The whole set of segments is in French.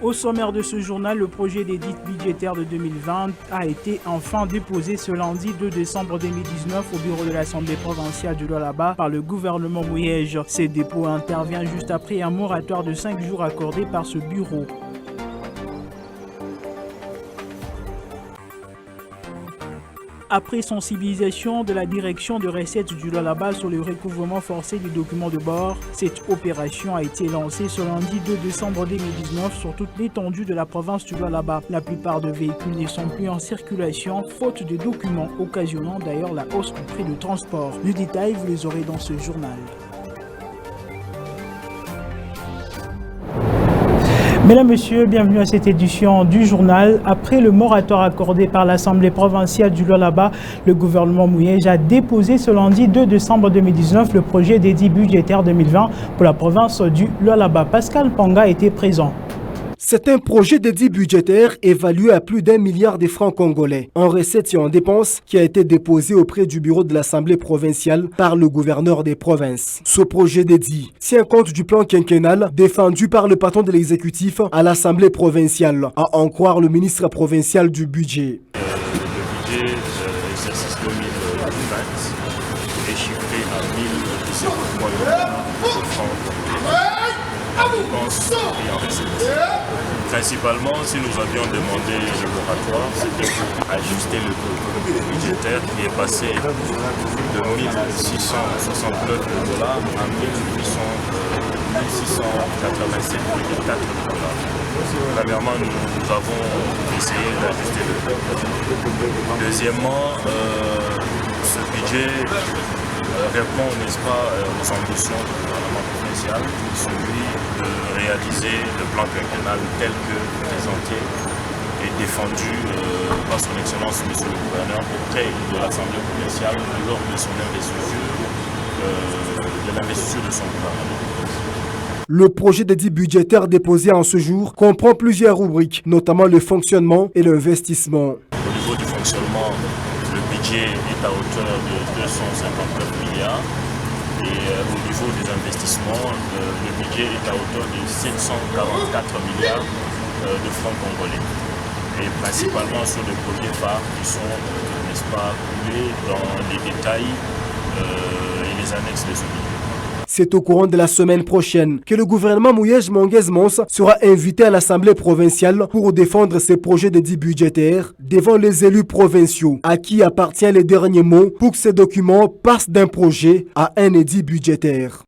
Au sommaire de ce journal, le projet d'édit budgétaire de 2020 a été enfin déposé ce lundi 2 décembre 2019 au bureau de l'Assemblée provinciale du Lualaba par le gouvernement Mouyège. Ce dépôt intervient juste après un moratoire de 5 jours accordé par ce bureau. Après sensibilisation de la direction de recettes du Lualaba sur le recouvrement forcé des documents de bord, cette opération a été lancée ce lundi 2 décembre 2019 sur toute l'étendue de la province du Lualaba. La plupart des véhicules ne sont plus en circulation, faute de documents, occasionnant d'ailleurs la hausse du prix de transport. Le détail, vous les aurez dans ce journal. Mesdames, Messieurs, bienvenue à cette édition du journal. Après le moratoire accordé par l'Assemblée provinciale du Lualaba, le gouvernement Mouyège a déposé ce lundi 2 décembre 2019 le projet d'édit budgétaire 2020 pour la province du Lualaba. Pascal Panga était présent. C'est un projet d'édit budgétaire évalué à plus d'1 milliard de francs congolais en recettes et en dépenses qui a été déposé auprès du bureau de l'Assemblée provinciale par le gouverneur des provinces. Ce projet d'édit tient compte du plan quinquennal défendu par le patron de l'exécutif à l'Assemblée provinciale, à en croire le ministre provincial du budget. Le budget exercice 2020 est chiffré à 1017 millions de francs en dépenses et en recettes. Principalement, si nous avions demandé le moratoire, c'était pour ajuster le taux budgétaire qui est passé de 1669 $ à 1687,4 $. Premièrement, nous avons essayé d'ajuster le taux. Deuxièmement, ce budget répond, n'est-ce pas, aux ambitions du gouvernement provincial, celui de réaliser le plan quinquennal tel que présenté et défendu par son Excellence M. le Gouverneur auprès de l'Assemblée provinciale lors de son investiture, de l'investiture de son gouvernement. Le projet d'édit budgétaire déposé en ce jour comprend plusieurs rubriques, notamment le fonctionnement et l'investissement. Au niveau du fonctionnement, le budget est à hauteur de 259 milliards. Et au niveau des investissements, le budget est à hauteur de 744 milliards de francs congolais. Et principalement sur les projets phares qui sont, n'est-ce pas, coulés dans les détails et les annexes de ce budget. C'est au courant de la semaine prochaine que le gouvernement Mouyège-Monguez-Mons sera invité à l'Assemblée provinciale pour défendre ses projets d'édit budgétaire devant les élus provinciaux, à qui appartient les derniers mots pour que ces documents passent d'un projet à un édit budgétaire.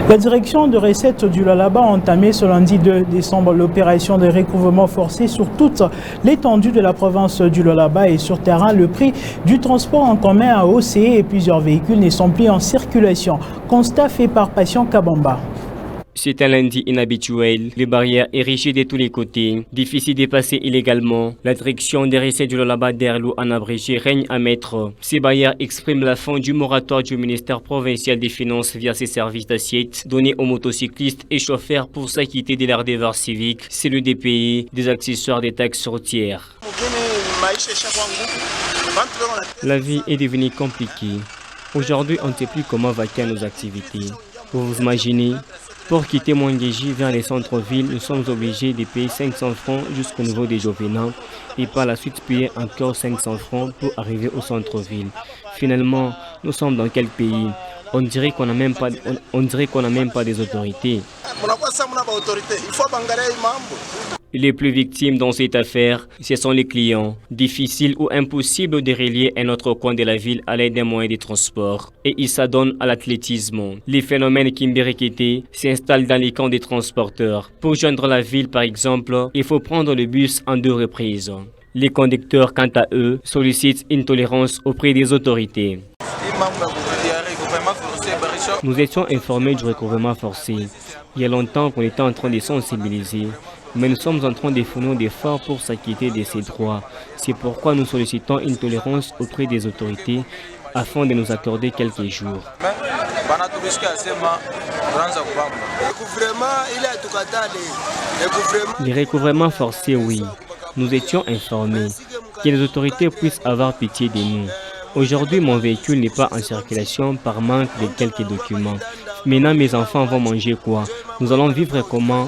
La direction de recettes du Lualaba a entamé ce lundi 2 décembre l'opération de recouvrement forcé sur toute l'étendue de la province du Lualaba et sur terrain. Le prix du transport en commun a haussé et plusieurs véhicules ne sont plus en circulation. Constat fait par Patient Kabamba. C'est un lundi inhabituel, les barrières érigées de tous les côtés, difficile de passer illégalement. La direction des recettes du Lualaba d'Erlou en abrégé règne à maître. Ces barrières expriment la fin du moratoire du ministère provincial des Finances via ses services d'assiette donnés aux motocyclistes et chauffeurs pour s'acquitter de leurs devoirs civiques, c'est le DPI, des accessoires des taxes routières. La vie est devenue compliquée. Aujourd'hui, on ne sait plus comment vaquer à nos activités. Pour vous imaginer, pour quitter Mwangeji vers les centres-villes, nous sommes obligés de payer 500 francs jusqu'au niveau des Jovenins et par la suite payer encore 500 francs pour arriver au centre-ville. Finalement, nous sommes dans quel pays? On dirait qu'on n'a même pas des autorités. Les plus victimes dans cette affaire, ce sont les clients. Difficile ou impossible de relier un autre coin de la ville à l'aide d'un moyen de transport. Et ils s'adonnent à l'athlétisme. Les phénomènes Kimberekete s'installent dans les camps des transporteurs. Pour joindre la ville, par exemple, il faut prendre le bus en 2 reprises. Les conducteurs, quant à eux, sollicitent une tolérance auprès des autorités. Nous étions informés du recouvrement forcé. Il y a longtemps qu'on était en train de sensibiliser. Mais nous sommes en train de fournir des efforts pour s'acquitter de ces droits. C'est pourquoi nous sollicitons une tolérance auprès des autorités afin de nous accorder quelques jours. Les recouvrements forcés, oui. Nous étions informés. Que les autorités puissent avoir pitié de nous. Aujourd'hui, mon véhicule n'est pas en circulation par manque de quelques documents. Maintenant, mes enfants vont manger quoi? Nous allons vivre comment?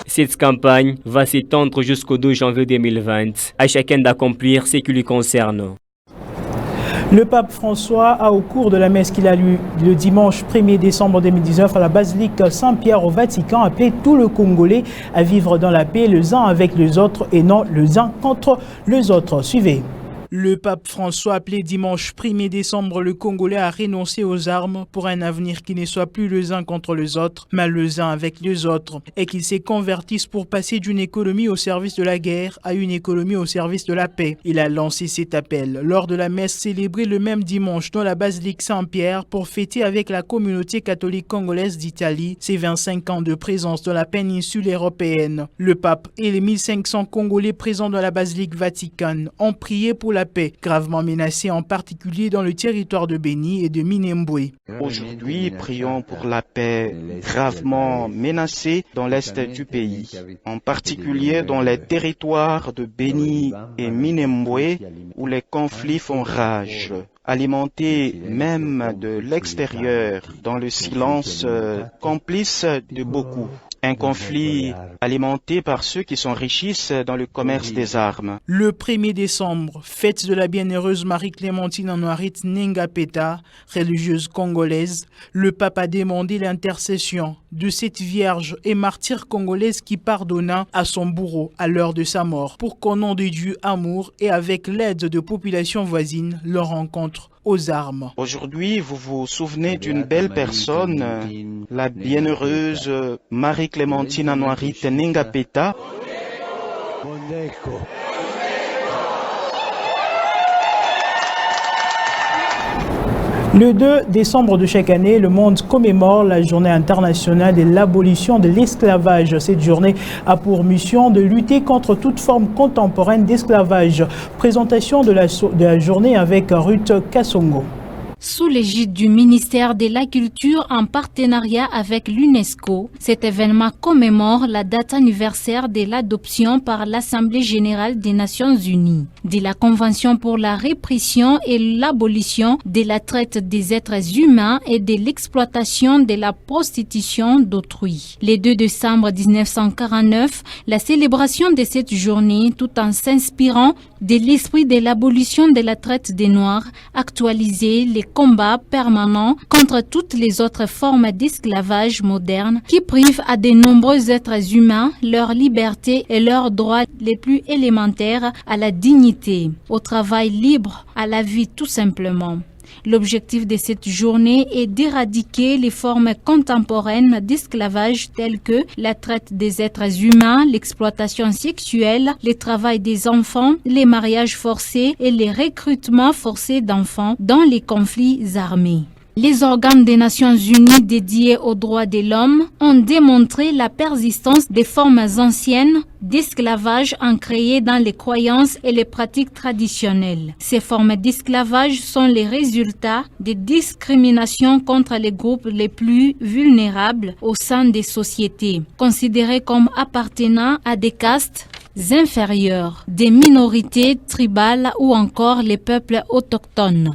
Cette campagne va s'étendre jusqu'au 2 janvier 2020. À chacun d'accomplir ce qui lui concerne. Le pape François a, au cours de la messe qu'il a lue le dimanche 1er décembre 2019 à la basilique Saint-Pierre au Vatican, appelé tout le Congolais à vivre dans la paix les uns avec les autres et non les uns contre les autres. Suivez. Le pape François appelait dimanche 1er décembre le Congolais à renoncer aux armes pour un avenir qui ne soit plus les uns contre les autres, mais les uns avec les autres, et qu'ils se convertissent pour passer d'une économie au service de la guerre à une économie au service de la paix. Il a lancé cet appel lors de la messe célébrée le même dimanche dans la basilique Saint-Pierre pour fêter avec la communauté catholique congolaise d'Italie ses 25 ans de présence dans la péninsule européenne. Le pape et les 1500 Congolais présents dans la basilique Vatican ont prié pour la paix, gravement menacée en particulier dans le territoire de Béni et de Minembwe. Aujourd'hui, prions pour la paix gravement menacée dans l'est du pays, en particulier dans les territoires de Béni et Minembwe où les conflits font rage, alimentés même de l'extérieur dans le silence complice de beaucoup. Un conflit alimenté par ceux qui s'enrichissent dans le commerce des armes. Le 1er décembre, fête de la bienheureuse Marie-Clémentine Anouarit Nengapeta, religieuse congolaise, le pape a demandé l'intercession de cette vierge et martyre congolaise qui pardonna à son bourreau à l'heure de sa mort pour qu'au nom de Dieu amour et avec l'aide de populations voisines, leur rencontre aux armes. Aujourd'hui, vous vous souvenez d'une belle personne, la bienheureuse Marie-Clémentine Anouarit Nengapeta. Le 2 décembre de chaque année, le monde commémore la journée internationale de l'abolition de l'esclavage. Cette journée a pour mission de lutter contre toute forme contemporaine d'esclavage. Présentation de la journée avec Ruth Kassongo. Sous l'égide du ministère de la Culture en partenariat avec l'UNESCO, cet événement commémore la date anniversaire de l'adoption par l'Assemblée générale des Nations unies de la Convention pour la répression et l'abolition de la traite des êtres humains et de l'exploitation de la prostitution d'autrui. Le 2 décembre 1949, la célébration de cette journée, tout en s'inspirant de l'esprit de l'abolition de la traite des Noirs, actualisait les combats permanents contre toutes les autres formes d'esclavage moderne qui privent à de nombreux êtres humains leur liberté et leurs droits les plus élémentaires à la dignité, au travail libre, à la vie tout simplement. L'objectif de cette journée est d'éradiquer les formes contemporaines d'esclavage telles que la traite des êtres humains, l'exploitation sexuelle, le travail des enfants, les mariages forcés et les recrutements forcés d'enfants dans les conflits armés. Les organes des Nations Unies dédiés aux droits de l'homme ont démontré la persistance des formes anciennes d'esclavage ancrées dans les croyances et les pratiques traditionnelles. Ces formes d'esclavage sont les résultats des discriminations contre les groupes les plus vulnérables au sein des sociétés, considérés comme appartenant à des castes inférieures, des minorités tribales ou encore les peuples autochtones.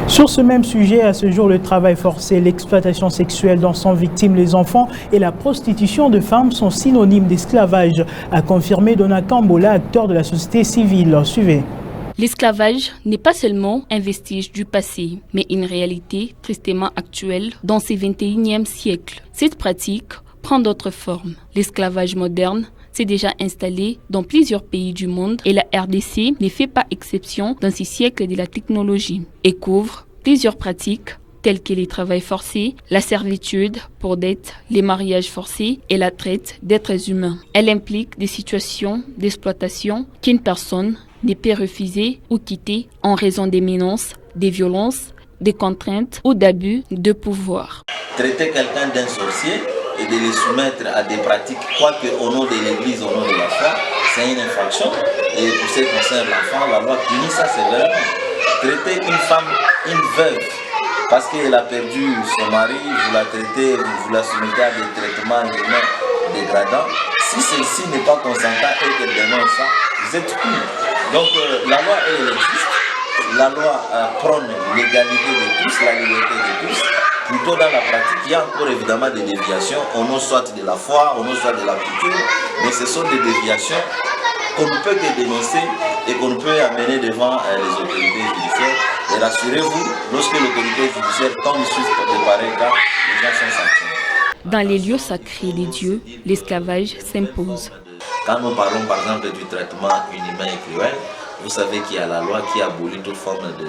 Sur ce même sujet, à ce jour, le travail forcé, l'exploitation sexuelle dont sont victimes les enfants et la prostitution de femmes sont synonymes d'esclavage, a confirmé Donna Kambola, acteur de la société civile. Suivez. L'esclavage n'est pas seulement un vestige du passé, mais une réalité tristement actuelle dans ce 21e siècle. Cette pratique prend d'autres formes. L'esclavage moderne s'est déjà installé dans plusieurs pays du monde et la RDC ne fait pas exception dans ces siècles de la technologie et couvre plusieurs pratiques telles que les travails forcés, la servitude pour dette, les mariages forcés et la traite d'êtres humains. Elle implique des situations d'exploitation qu'une personne ne peut refuser ou quitter en raison des menaces, des violences, des contraintes ou d'abus de pouvoir. Traiter quelqu'un d'un sorcier et de les soumettre à des pratiques, quoique au nom de l'Église, au nom de la foi, c'est une infraction. Et pour ce qui concerne l'enfant, la loi punit ça sévèrement. Traiter une femme, une veuve, parce qu'elle a perdu son mari, vous la traitez, vous la soumettez à des traitements humains dégradants. Si celle-ci n'est pas consentante et qu'elle dénonce ça, vous êtes puni. Donc la loi, elle existe. La loi prône l'égalité de tous, la liberté de tous. Plutôt dans la pratique, il y a encore évidemment des déviations, au nom soit de la foi, au nom soit de la culture, mais ce sont des déviations qu'on ne peut que dénoncer et qu'on peut amener devant les autorités judiciaires. Et rassurez-vous, lorsque l'autorité judiciaire tombe sur de pareils cas, les gens sont sanctionnés. Dans les lieux sacrés des dieux, l'esclavage s'impose. Quand nous parlons par exemple du traitement inhumain et cruel, vous savez qu'il y a la loi qui abolit toute forme de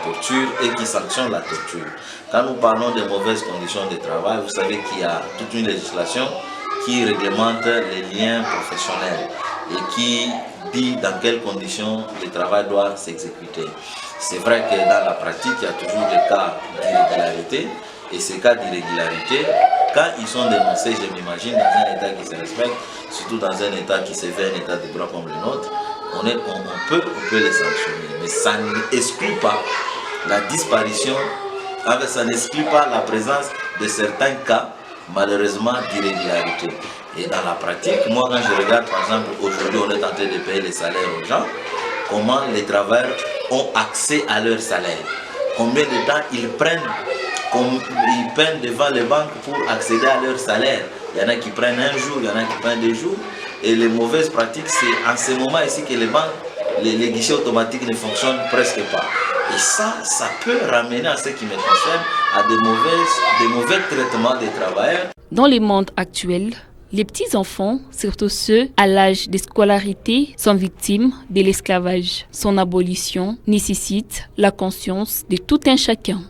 torture et qui sanctionne la torture. Quand nous parlons des mauvaises conditions de travail, vous savez qu'il y a toute une législation qui réglemente les liens professionnels et qui dit dans quelles conditions le travail doit s'exécuter. C'est vrai que dans la pratique, il y a toujours des cas d'irrégularité. Et ces cas d'irrégularité, quand ils sont dénoncés, je m'imagine, dans un État qui se respecte, surtout dans un État qui se veut un État de droit comme le nôtre, on peut les sanctionner. Mais ça n'exclut pas la disparition, ça n'exclut pas la présence de certains cas, malheureusement, d'irrégularité. Et dans la pratique, moi quand je regarde, par exemple, aujourd'hui on est en train de payer les salaires aux gens, comment les travailleurs ont accès à leur salaire, combien de temps ils prennent devant les banques pour accéder à leur salaire. Il y en a qui prennent un jour, il y en a qui prennent 2 jours. Et les mauvaises pratiques, c'est en ce moment ici que les banques, les guichets automatiques ne fonctionnent presque pas. Et ça peut ramener, en ce qui me concerne, à des mauvais traitements des travailleurs. Dans le monde actuel, les petits-enfants, surtout ceux à l'âge de scolarité, sont victimes de l'esclavage. Son abolition nécessite la conscience de tout un chacun.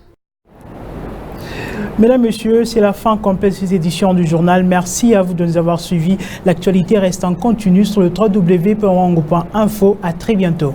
Mesdames, Messieurs, c'est la fin complète de ces éditions du journal. Merci à vous de nous avoir suivis. L'actualité reste en continu sur le www.wango.info. À très bientôt.